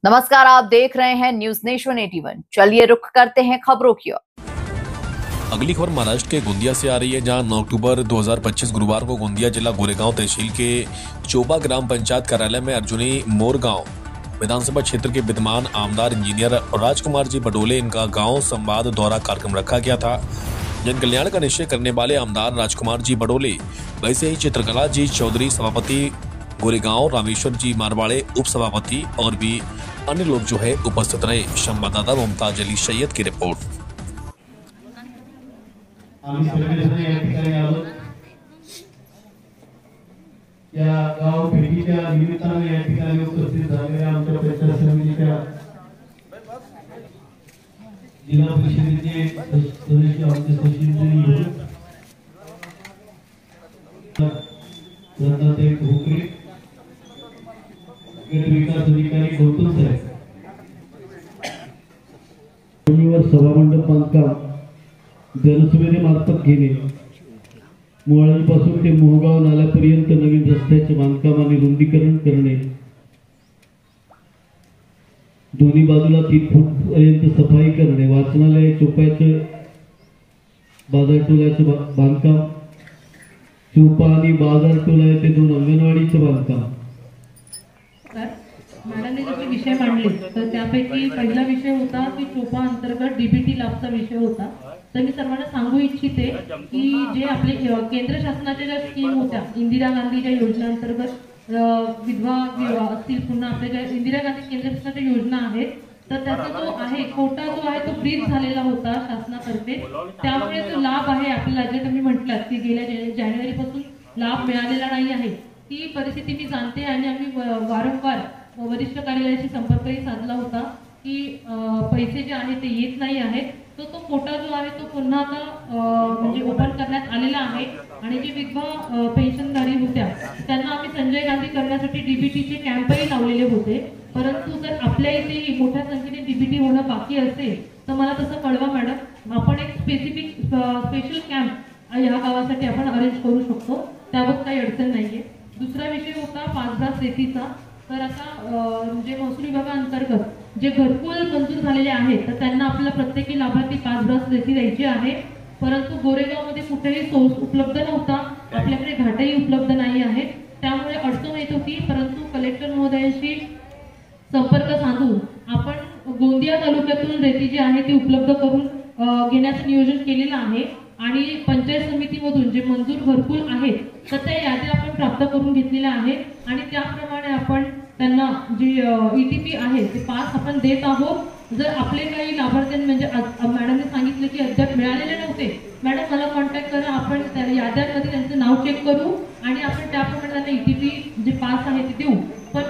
नमस्कार, आप देख रहे हैं न्यूज नेशन 81। चलिए रुख करते हैं खबरों की ओर। अगली खबर महाराष्ट्र के गोंदिया से आ रही है, जहां 9 अक्टूबर 2025 गुरुवार को गोंदिया जिला गोरेगांव तहसील के चोबा ग्राम पंचायत कार्यालय में अर्जुनी मोरगांव विधानसभा क्षेत्र के विद्यमान आमदार इंजीनियर राजकुमार जी बडोले इनका गांव संवाद दौरा कार्यक्रम रखा गया था। जन कल्याण का निश्चय करने वाले आमदार राजकुमार जी बडोले, वैसे ही चित्रकला जी चौधरी सभापति गोरेगांव, रामेश्वर जी मारवाड़े उप सभापति और भी अन्य लोग जो है उपस्थित रहे। संवाददाता मुमताज अली सैयद की रिपोर्ट। आम्ही सगळेजण या ठिकाणी आलो। या गाव भेटीच्या निमित्ताने या ठिकाणी उपस्थित झालेल्या आमच्या पंचायत समितीच्या जिल्हा परिषदेचे सदस्य आमचे सचिवजी रत्नाताई भोकरे, गट विकास अधिकारी गौतम साहेब, सभामंडप बांधकाम जनसुविधे मार्फत घेणे, मोळाईपासून ते मोहगाव नाल्यापर्यंत नवीन रस्त्याचे बांधकाम आणि रुंदीकरण करणे, दोन्ही बाजूला 3 फूट पर्यंत सफाई करणे, वाचनालय चोपाचे बाजारटोलाचे बांधकाम, चोपा आणि बाजारटोला ते 2 अंगणवाडीचे बांधकाम। मॅडमने जे विषय मांडले तर त्यापैकी पहिला विषय होता की चोपा अंतर्गत डीबीटी लाभचा विषय होता। तर मी सर्वांना सांगू इच्छिते की जे आपले केंद्र शासनाच्या ज्या स्कीम होत्या, इंदिरा गांधीच्या योजनेअंतर्गत विधवा विवाह असतील, पुन्हा आपल्या ज्या इंदिरा गांधी केंद्र शासनाच्या योजना आहेत, तर त्याचा जो आहे कोटा जो आहे तो फ्रीज झालेला होता शासनातर्फे। त्यामुळे जो लाभ आहे आपल्याला, जे तुम्ही म्हटलात की गेल्या जानेवारीपासून लाभ मिळालेला नाही आहे, ती परिस्थिती मी जाणते आणि आम्ही वारंवार वरिष्ठ कार्यालयाशी संपर्कही साधला होता की पैसे जे आहे ते येत नाही आहेत। तो कोटा जो आहे तो पुन्हा आता म्हणजे ओपन करण्यात आलेला आहे आणि जे विधवा पेन्शनधारी होत्या त्यांना आम्ही संजय गांधी करण्यासाठी डीबीटीचे कॅम्पही लावलेले होते। परंतु जर आपल्या इथे मोठ्या संख्येने डीबीटी होणं बाकी असेल तर मला तसं कळवा मॅडम, आपण एक स्पेशल कॅम्प या गावासाठी आपण अरेंज करू शकतो, त्यावर काही अडचण नाहीये। दुसरा विषय होता 5 ब्रास रेतीचा। तर आता जे महसूल विभागाअंतर्गत जे घरकुल मंजूर झालेले आहेत तर त्यांना आपल्याला प्रत्येकी लाभार्थी 5 ब्रास रेती द्यायची आहे। परंतु गोरेगावमध्ये कुठेही सोर्स उपलब्ध नव्हता, आपल्याकडे घाटही उपलब्ध नाही आहे, त्यामुळे अडचण येत होती। परंतु कलेक्टर महोदयांशी संपर्क साधून आपण गोंदिया तालुक्यातून रेती जी आहे ती उपलब्ध करून घेण्याचं नियोजन केलेलं आहे आणि पंचायत समितीमधून जे मंजूर घरकुल आहेत तर त्या याद्या आपण प्राप्त करून घेतलेल्या आहेत आणि त्याप्रमाणे आपण त्यांना जी ईटीपी आहे ते पास आपण देत आहोत। जर आपले काही लाभार्थी म्हणजे मॅडमने सांगितले की अद्याप मिळालेले नव्हते, मॅडम मला कॉन्टॅक्ट करा, आपण त्या याद्यांमध्ये त्यांचं नाव चेक करू आणि आपण त्याप्रमाणे त्यांना ईटीपी जे पास आहे ते देऊ। पण